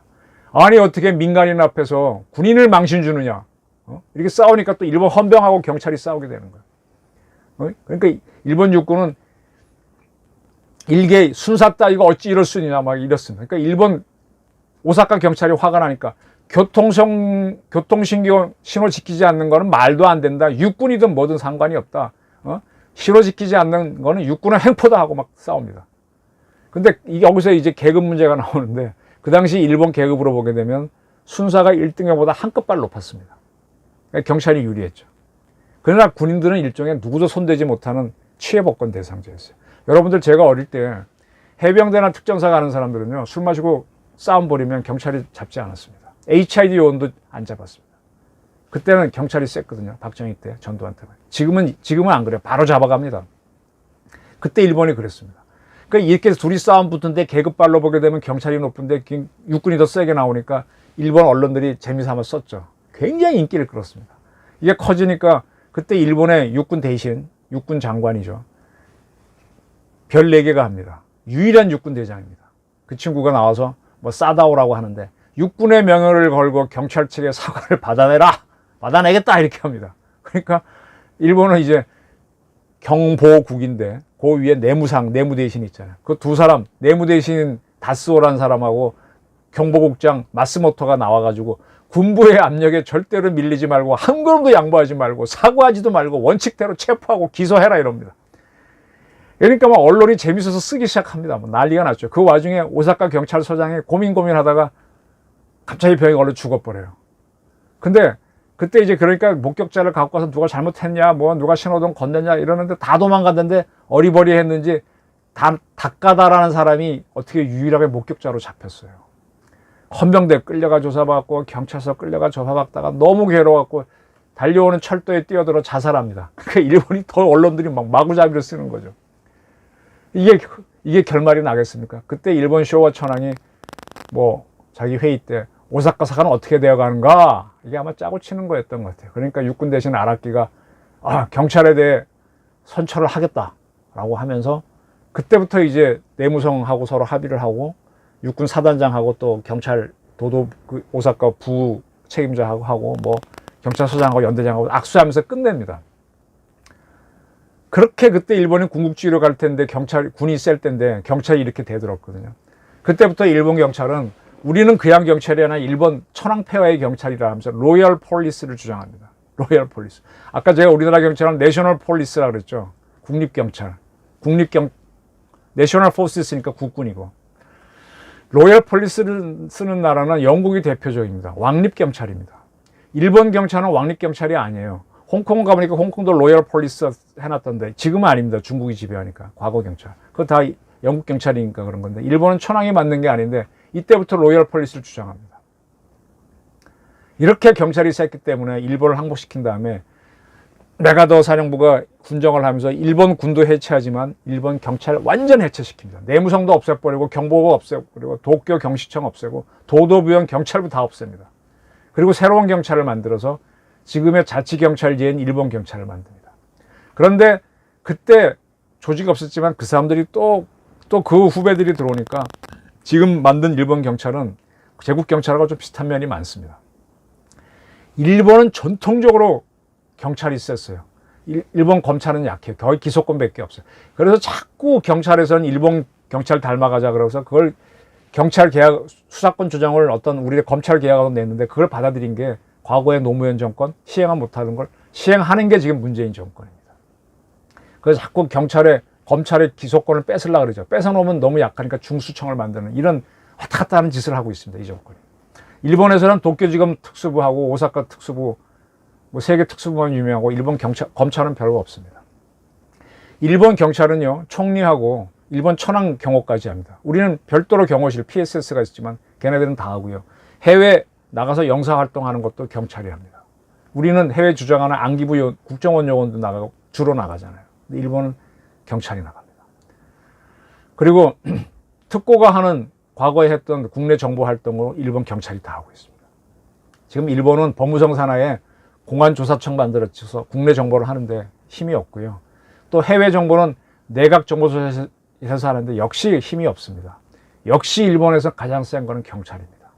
아니 어떻게 민간인 앞에서 군인을 망신 주느냐? 이렇게 싸우니까 또 일본 헌병하고 경찰이 싸우게 되는 거예요. 그러니까 일본 육군은 일개 순사 따위가 어찌 이럴 수 있냐 막 이랬습니다. 그러니까 일본 오사카 경찰이 화가 나니까 교통신호 지키지 않는 거는 말도 안 된다. 육군이든 뭐든 상관이 없다. 신호 지키지 않는 거는 육군은 횡포다 하고 막 싸웁니다. 근데 여기서 이제 계급 문제가 나오는데 그 당시 일본 계급으로 보게 되면 순사가 1등형보다 한 끗발 높았습니다. 그러니까 경찰이 유리했죠. 그러나 군인들은 일종의 누구도 손대지 못하는 취해복권 대상자였어요. 여러분들 제가 어릴 때 해병대나 특전사 가는 사람들은요 술 마시고 싸움 벌이면 경찰이 잡지 않았습니다. HID 요원도 안 잡았습니다. 그때는 경찰이 셌거든요. 박정희 때 전두환 때. 지금은 안 그래요. 바로 잡아갑니다. 그때 일본이 그랬습니다. 그러니까 이렇게 둘이 싸움 붙은데 계급발로 보게 되면 경찰이 높은데 육군이 더 세게 나오니까 일본 언론들이 재미삼아 썼죠. 굉장히 인기를 끌었습니다. 이게 커지니까 그때 일본의 육군 대신 육군 장관이죠. 별 4개가 합니다. 유일한 육군 대장입니다. 그 친구가 나와서 뭐 싸다오라고 하는데 육군의 명예를 걸고 경찰 측의 사과를 받아내겠다 이렇게 합니다. 그러니까 일본은 이제 경보국인데 그 위에 내무 대신 있잖아요. 그 두 사람 내무 대신 다스오라는 사람하고 경보국장 마스모토가 나와가지고 군부의 압력에 절대로 밀리지 말고 한 걸음도 양보하지 말고 사과하지도 말고 원칙대로 체포하고 기소해라 이럽니다. 그러니까 막 언론이 재밌어서 쓰기 시작합니다. 뭐 난리가 났죠. 그 와중에 오사카 경찰서장이 고민하다가 갑자기 병이 걸려 죽어버려요. 근데 그때 이제 그러니까 목격자를 갖고 와서 누가 잘못했냐, 뭐 누가 신호등 건넸냐 이러는데 다 도망갔는데 어리버리했는지 닭가다라는 사람이 어떻게 유일하게 목격자로 잡혔어요. 헌병대 끌려가 조사받고 경찰서 끌려가 조사받다가 너무 괴로워갖고 달려오는 철도에 뛰어들어 자살합니다. 그러니까 일본이 더 언론들이 막 마구잡이로 쓰는 거죠. 이게 결말이 나겠습니까? 그때 일본 쇼와 천황이 뭐 자기 회의 때 오사카 사과는 어떻게 되어가는가 이게 아마 짜고 치는 거였던 것 같아요. 그러니까 육군 대신 아라키가 경찰에 대해 선처를 하겠다라고 하면서 그때부터 이제 내무성하고 서로 합의를 하고 육군 사단장하고 또 경찰 오사카 부 책임자하고 하고 뭐 경찰서장하고 연대장하고 악수하면서 끝냅니다. 그렇게 그때 일본은 군국주의로 갈 텐데 군이 셀 텐데 경찰이 이렇게 대들었거든요. 그때부터 일본 경찰은 우리는 그냥 경찰이 아니라 일본 천황폐하의 경찰이라 하면서 로열 폴리스를 주장합니다. 로열 폴리스. 아까 제가 우리나라 경찰은 내셔널 폴리스라고 그랬죠. 국립경찰. 내셔널 포스였으니까 국군이고. 로열 폴리스를 쓰는 나라는 영국이 대표적입니다. 왕립경찰입니다. 일본 경찰은 왕립경찰이 아니에요. 홍콩 가보니까 홍콩도 로열 폴리스 해놨던데 지금은 아닙니다. 중국이 지배하니까. 과거 경찰. 그거 다 영국 경찰이니까 그런 건데 일본은 천황이 만든 게 아닌데 이때부터 로열 폴리스를 주장합니다. 이렇게 경찰이 셌기 때문에 일본을 항복시킨 다음에 메가더 사령부가 군정을 하면서 일본 군도 해체하지만 일본 경찰 완전 해체시킵니다. 내무성도 없애버리고 경보부 없애버리고 도쿄 경시청 없애고 도도부현 경찰부 다 없앱니다. 그리고 새로운 경찰을 만들어서 지금의 자치경찰제인 일본 경찰을 만듭니다. 그런데 그때 조직이 없었지만 그 사람들이 또 그 후배들이 들어오니까 지금 만든 일본 경찰은 제국 경찰하고 좀 비슷한 면이 많습니다. 일본은 전통적으로 경찰이 셌어요. 일본 검찰은 약해요. 거의 기소권밖에 없어요. 그래서 자꾸 경찰에서는 일본 경찰 닮아가자 그래서 그걸 경찰 계약 수사권 조정을 우리의 검찰 계약으로 냈는데 그걸 받아들인 게 과거의 노무현 정권 시행을 못하는 걸 시행하는 게 지금 문재인 정권입니다. 그래서 자꾸 검찰의 기소권을 뺏으려고 그러죠. 뺏어놓으면 너무 약하니까 중수청을 만드는 이런 왔다 갔다 하는 짓을 하고 있습니다. 이 정권이. 일본에서는 도쿄지검 특수부하고 오사카 특수부, 뭐 세계 특수부만 유명하고 일본 검찰은 별거 없습니다. 일본 경찰은요, 총리하고 일본 천황 경호까지 합니다. 우리는 별도로 경호실 PSS가 있지만 걔네들은 다 하고요. 해외 나가서 영사활동하는 것도 경찰이 합니다. 우리는 해외 주장하는 안기부 국정원 요원도 나가고 주로 나가잖아요. 근데 일본은 경찰이 나갑니다. 그리고 특고가 하는 과거에 했던 국내 정보 활동으로 일본 경찰이 다 하고 있습니다. 지금 일본은 법무성 산하에 공안조사청 만들어서 국내 정보를 하는데 힘이 없고요. 또 해외 정보는 내각정보소에서 하는데 역시 힘이 없습니다. 역시 일본에서 가장 센 거는 경찰입니다.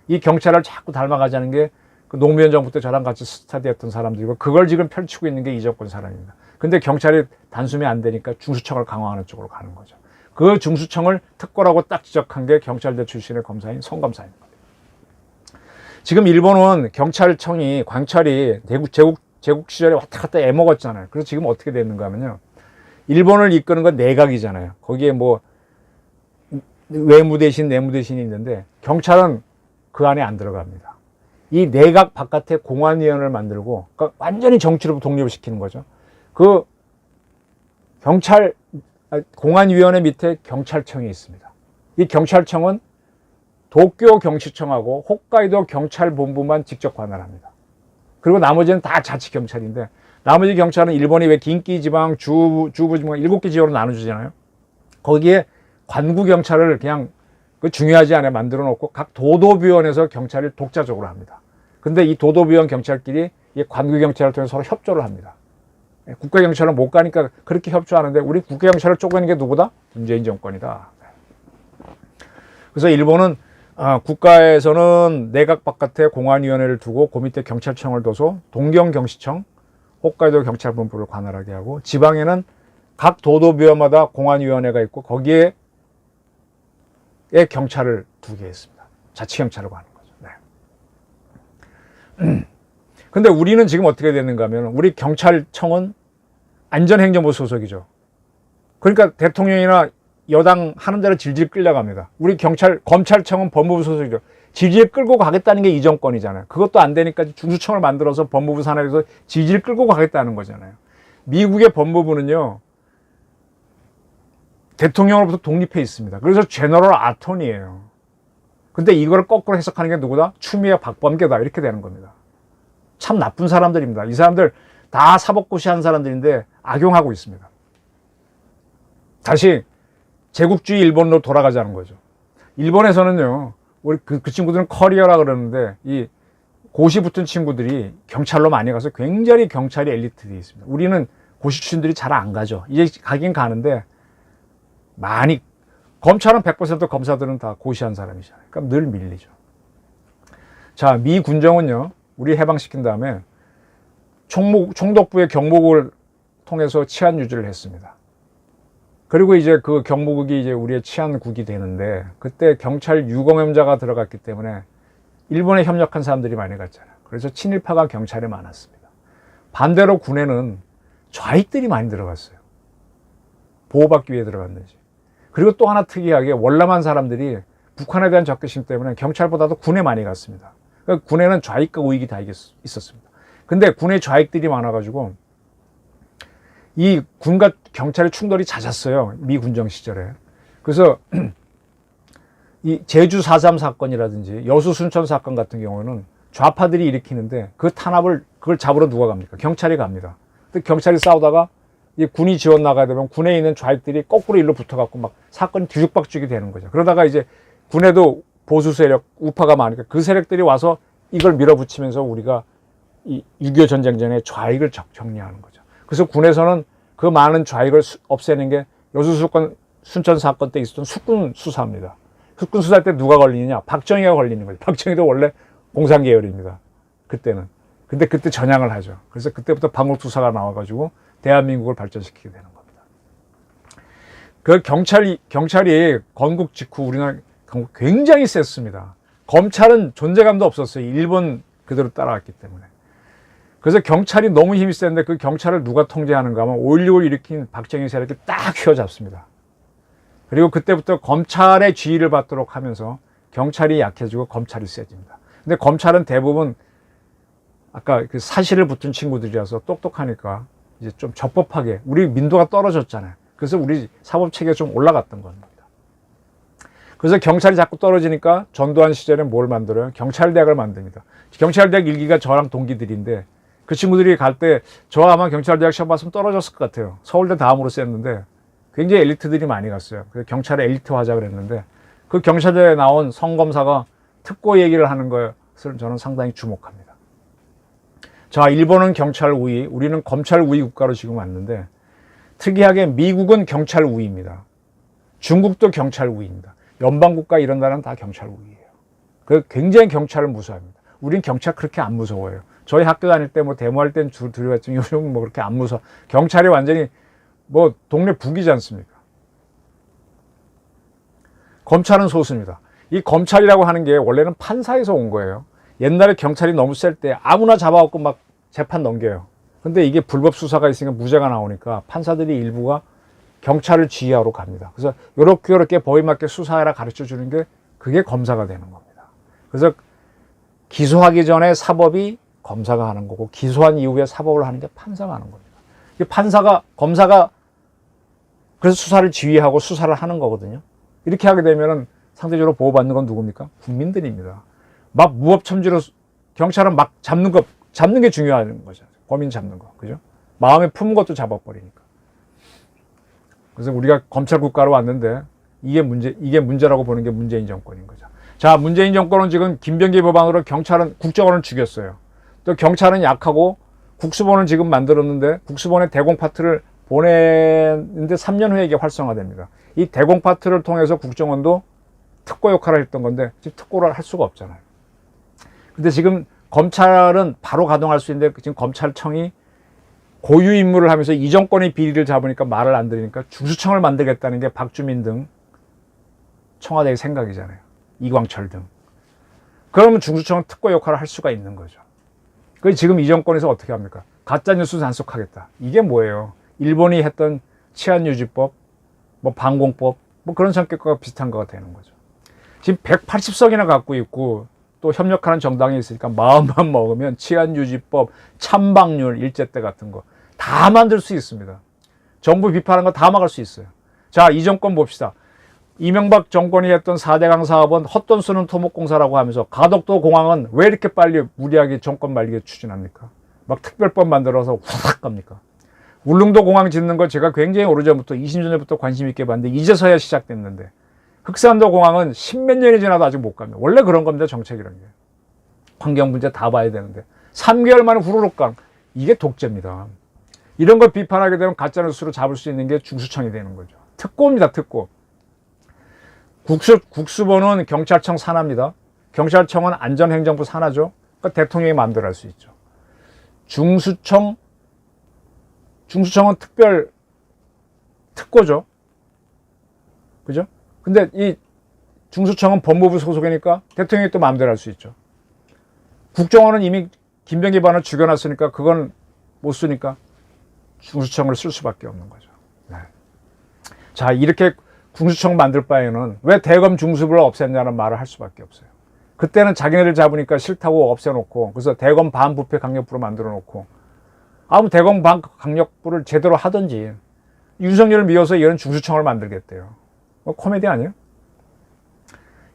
이 경찰을 자꾸 닮아가자는 게 그 노무현 정부 때 저랑 같이 스터디했던 사람들이고 그걸 지금 펼치고 있는 게 이정권 사람입니다. 근데 경찰이 단숨에 안 되니까 중수청을 강화하는 쪽으로 가는 거죠. 그 중수청을 특고라고 딱 지적한 게 경찰대 출신의 검사인 송검사입니다. 지금 일본은 경찰청이 관찰이 제국 시절에 왔다 갔다 애먹었잖아요. 그래서 지금 어떻게 됐는가 하면요. 일본을 이끄는 건 내각이잖아요. 거기에 뭐 외무 대신 내무 대신이 있는데 경찰은 그 안에 안 들어갑니다. 이 내각 바깥에 공안위원회를 만들고 그러니까 완전히 정치로 독립을 시키는 거죠. 그 공안위원회 밑에 경찰청이 있습니다. 이 경찰청은 도쿄 경시청하고 홋카이도 경찰본부만 직접 관할합니다. 그리고 나머지는 다 자치경찰인데 나머지 경찰은 일본이 왜 긴기지방, 주부지방 7개 지역으로 나눠주잖아요. 거기에 관구경찰을 그냥 그 중요하지 않아요. 만들어 놓고 각 도도비원에서 경찰을 독자적으로 합니다. 근데 이 도도비원 경찰끼리 이 관구경찰을 통해서 서로 협조를 합니다. 국가경찰은 못 가니까 그렇게 협조하는데 우리 국가경찰을 쪼개는 게 누구다? 문재인 정권이다. 그래서 일본은 국가에서는 내각 바깥에 공안위원회를 두고 그 밑에 경찰청을 둬서 동경경시청, 홋카이도 경찰본부를 관할하게 하고 지방에는 각 도도비원마다 공안위원회가 있고 거기에 경찰을 두게 했습니다. 자치경찰이라고 하는 거죠. 네. 근데 우리는 지금 어떻게 됐는가 하면 우리 경찰청은 안전행정부 소속이죠. 그러니까 대통령이나 여당 하는 대로 질질 끌려갑니다. 우리 검찰청은 법무부 소속이죠. 질질 끌고 가겠다는 게 이 정권이잖아요. 그것도 안 되니까 중수청을 만들어서 법무부 산하에서 질질 끌고 가겠다는 거잖아요. 미국의 법무부는요, 대통령으로부터 독립해 있습니다. 그래서 제너럴 아톤이에요. 근데 이걸 거꾸로 해석하는 게 누구다? 추미애 박범계다. 이렇게 되는 겁니다. 참 나쁜 사람들입니다. 이 사람들 다 사법고시한 사람들인데 악용하고 있습니다. 다시 제국주의 일본으로 돌아가자는 거죠. 일본에서는요, 우리 그 친구들은 커리어라 그러는데 이 고시 붙은 친구들이 경찰로 많이 가서 굉장히 경찰이 엘리트되어 있습니다. 우리는 고시 출신들이 잘 안 가죠. 이제 가긴 가는데 많이 검찰은 100% 검사들은 다 고시한 사람이잖아요. 그러니까 늘 밀리죠. 자, 미 군정은요, 우리 해방시킨 다음에 총독부의 경보국을 통해서 치안 유지를 했습니다. 그리고 이제 그 경보국이 이제 우리의 치안국이 되는데 그때 경찰 유공염자가 들어갔기 때문에 일본에 협력한 사람들이 많이 갔잖아요. 그래서 친일파가 경찰에 많았습니다. 반대로 군에는 좌익들이 많이 들어갔어요. 보호받기 위해 들어갔는지. 그리고 또 하나 특이하게 월남한 사람들이 북한에 대한 적개심 때문에 경찰보다도 군에 많이 갔습니다. 그러니까 군에는 좌익과 우익이 다 있었습니다. 근데 군에 좌익들이 많아가지고 이 군과 경찰의 충돌이 잦았어요. 미 군정 시절에. 그래서 이 제주 4.3 사건이라든지 여수 순천 사건 같은 경우는 좌파들이 일으키는데 그 탄압을 그걸 잡으러 누가 갑니까? 경찰이 갑니다. 근데 경찰이 싸우다가 이 군이 지원 나가야 되면 군에 있는 좌익들이 거꾸로 일로 붙어갖고 막 사건이 뒤죽박죽이 되는 거죠. 그러다가 이제 군에도 보수 세력, 우파가 많으니까 그 세력들이 와서 이걸 밀어붙이면서 우리가 이 6.25 전쟁 전에 좌익을 정리하는 거죠. 그래서 군에서는 그 많은 좌익을 없애는 게 여수 순천 사건 때 있었던 숙군 수사입니다. 숙군 수사할 때 누가 걸리느냐? 박정희가 걸리는 거죠. 박정희도 원래 공산계열입니다. 그때는. 근데 그때 전향을 하죠. 그래서 그때부터 방울투사가 나와가지고 대한민국을 발전시키게 되는 겁니다. 그 경찰이 건국 직후 우리나라 굉장히 셌습니다. 검찰은 존재감도 없었어요. 일본 그대로 따라왔기 때문에. 그래서 경찰이 너무 힘이 센데 그 경찰을 누가 통제하는가 하면 5.16을 일으킨 박정희 세력이 딱 휘어잡습니다. 그리고 그때부터 검찰의 지휘를 받도록 하면서 경찰이 약해지고 검찰이 세집니다. 근데 검찰은 대부분 아까 그 사실을 붙은 친구들이라서 똑똑하니까 이제 좀 적법하게 우리 민도가 떨어졌잖아요. 그래서 우리 사법 체계가 좀 올라갔던 겁니다. 그래서 경찰이 자꾸 떨어지니까 전두환 시절에 뭘 만들어요? 경찰대학을 만듭니다. 경찰대학 일기가 저랑 동기들인데 그 친구들이 갈 때 저 아마 경찰대학 시험 봤으면 떨어졌을 것 같아요. 서울대 다음으로 셌는데 굉장히 엘리트들이 많이 갔어요. 그래서 경찰의 엘리트화자 그랬는데 그 경찰대에 나온 성검사가 특고 얘기를 하는 것을 저는 상당히 주목합니다. 자, 일본은 경찰 우위, 우리는 검찰 우위 국가로 지금 왔는데 특이하게 미국은 경찰 우위입니다. 중국도 경찰 우위입니다. 연방국가 이런 나라는 다 경찰 우위예요. 그 굉장히 경찰을 무서워합니다. 우린 경찰 그렇게 안 무서워요. 저희 학교 다닐 때 뭐 데모할 땐 두려웠지만 요즘은 뭐 그렇게 안 무서워. 경찰이 완전히 뭐 동네 북이지 않습니까? 검찰은 소수입니다. 이 검찰이라고 하는 게 원래는 판사에서 온 거예요. 옛날에 경찰이 너무 셀 때 아무나 잡아갖고 막 재판 넘겨요. 근데 이게 불법 수사가 있으니까 무죄가 나오니까 판사들이 일부가 경찰을 지휘하러 갑니다. 그래서 요렇게 법에 맞게 수사해라 가르쳐 주는 게 그게 검사가 되는 겁니다. 그래서 기소하기 전에 사법이 검사가 하는 거고 기소한 이후에 사법을 하는 게 판사가 하는 겁니다. 검사가 그래서 수사를 지휘하고 수사를 하는 거거든요. 이렇게 하게 되면은 상대적으로 보호받는 건 누굽니까? 국민들입니다. 막 무법첨지로 경찰은 막 잡는 게 중요한 거죠. 범인 잡는 거. 그죠? 마음에 품은 것도 잡아버리니까. 그래서 우리가 검찰 국가로 왔는데 이게 문제라고 보는 게 문재인 정권인 거죠. 자, 문재인 정권은 지금 김병기 법안으로 국정원을 죽였어요. 또 경찰은 약하고 국수본을 지금 만들었는데 국수본의 대공파트를 보내는데 3년 후에 이게 활성화됩니다. 이 대공파트를 통해서 국정원도 특고 역할을 했던 건데 지금 특고를 할 수가 없잖아요. 근데 지금 검찰은 바로 가동할 수 있는데 지금 검찰청이 고유 임무를 하면서 이 정권의 비리를 잡으니까 말을 안 들으니까 중수청을 만들겠다는 게 박주민 등 청와대의 생각이잖아요. 이광철 등. 그러면 중수청은 특고 역할을 할 수가 있는 거죠. 그 지금 이 정권에서 어떻게 합니까? 가짜뉴스 단속하겠다. 이게 뭐예요? 일본이 했던 치안유지법, 뭐 방공법, 뭐 그런 성격과 비슷한 거가 되는 거죠. 지금 180석이나 갖고 있고 또 협력하는 정당이 있으니까 마음만 먹으면 치안유지법, 찬방률, 일제때 같은 거 다 만들 수 있습니다. 정부 비판하는 거 다 막을 수 있어요. 자, 이 정권 봅시다. 이명박 정권이 했던 4대강 사업은 헛돈 쓰는 토목공사라고 하면서 가덕도 공항은 왜 이렇게 빨리 무리하게 정권 말기에 추진합니까? 막 특별법 만들어서 후딱 갑니까? 울릉도 공항 짓는 거 제가 굉장히 오래전부터 20년 전부터 관심 있게 봤는데 이제서야 시작됐는데 흑산도 공항은 10몇 년이 지나도 아직 못 갑니다. 원래 그런 겁니다. 정책이라는 게. 환경 문제 다 봐야 되는데 3개월 만에 후루룩 강. 이게 독재입니다. 이런 걸 비판하게 되면 가짜뉴스로 잡을 수 있는 게 중수청이 되는 거죠. 특고입니다. 특고. 국수본은 경찰청 산하입니다. 경찰청은 안전행정부 산하죠. 그러니까 대통령이 마음대로 할 수 있죠. 중수청은 특고죠. 그죠? 근데 이 중수청은 법무부 소속이니까 대통령이 또 마음대로 할 수 있죠. 국정원은 이미 김병기 반을 죽여놨으니까 그건 못 쓰니까 중수청을 쓸 수밖에 없는 거죠. 네. 자, 이렇게 중수청 만들 바에는 왜 대검 중수부를 없앴냐는 말을 할 수밖에 없어요. 그때는 자기네들 잡으니까 싫다고 없애놓고 그래서 대검 반부패 강력부로 만들어 놓고 아무 대검 반 강력부를 제대로 하든지 윤석열을 미워서 이런 중수청을 만들겠대요. 코미디 아니에요?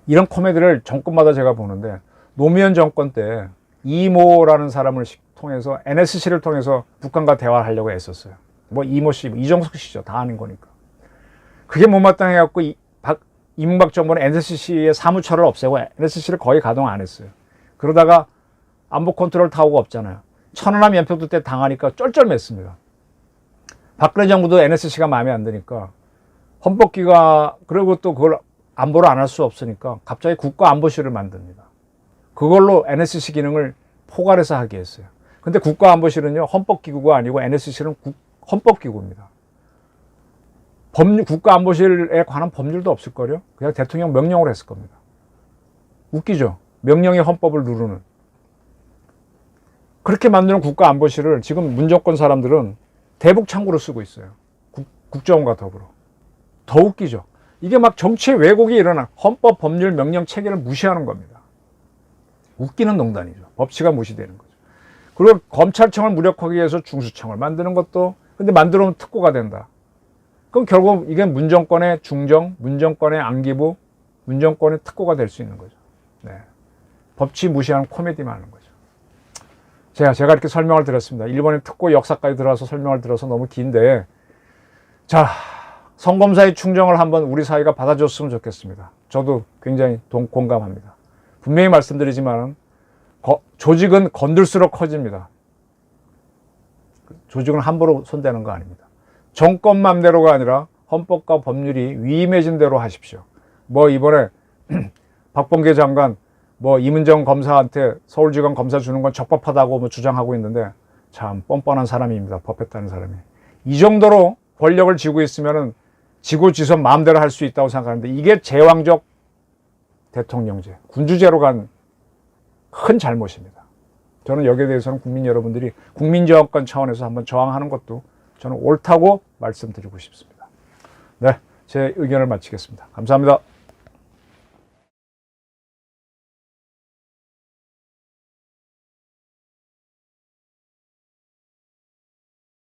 이런 코미디를 정권마다 제가 보는데 노무현 정권 때 이모라는 사람을 통해서 NSC를 통해서 북한과 대화를 하려고 했었어요. 뭐 이모 씨, 이정석 씨죠. 다 아는 거니까. 그게 못마땅해갖고 이명박 정부는 NSC의 사무처를 없애고 NSC를 거의 가동 안 했어요. 그러다가 안보 컨트롤 타워가 없잖아요. 천안함 연평도 때 당하니까 쩔쩔맸습니다. 박근혜 정부도 NSC가 마음에 안 드니까 헌법기가 그리고 또 그걸 안보를 안 할 수 없으니까 갑자기 국가안보실을 만듭니다. 그걸로 NSC 기능을 포괄해서 하게 했어요. 근데 국가안보실은요 헌법기구가 아니고 NSC는 헌법기구입니다. 국가안보실에 관한 법률도 없을걸요? 그냥 대통령 명령으로 했을 겁니다. 웃기죠? 명령이 헌법을 누르는. 그렇게 만드는 국가안보실을 지금 문정권 사람들은 대북 창구로 쓰고 있어요. 국정원과 더불어. 더 웃기죠? 이게 막 정치의 왜곡이 일어나 헌법, 법률, 명령, 체계를 무시하는 겁니다. 웃기는 농단이죠. 법치가 무시되는 거죠. 그리고 검찰청을 무력화하기 위해서 중수청을 만드는 것도 근데 만들어놓으면 특고가 된다. 그럼 결국 이게 문정권의 중정, 문정권의 안기부, 문정권의 특고가 될 수 있는 거죠. 네. 법치 무시하는 코미디만 하는 거죠. 제가 이렇게 설명을 드렸습니다. 일본의 특고 역사까지 들어와서 설명을 들어서 너무 긴데, 자, 성검사의 충정을 한번 우리 사회가 받아줬으면 좋겠습니다. 저도 굉장히 공감합니다. 분명히 말씀드리지만 조직은 건들수록 커집니다. 조직은 함부로 손대는 거 아닙니다. 정권 맘대로가 아니라 헌법과 법률이 위임해진 대로 하십시오. 뭐 이번에 박범계 장관 이문정 검사한테 서울지검 검사 주는 건 적법하다고 주장하고 있는데 참 뻔뻔한 사람입니다. 법했다는 사람이. 이 정도로 권력을 쥐고 있으면은 지고지선 마음대로 할 수 있다고 생각하는데 이게 제왕적 대통령제, 군주제로 간 큰 잘못입니다. 저는 여기에 대해서는 국민 여러분들이 국민저항권 차원에서 한번 저항하는 것도 저는 옳다고 말씀드리고 싶습니다. 네, 제 의견을 마치겠습니다. 감사합니다.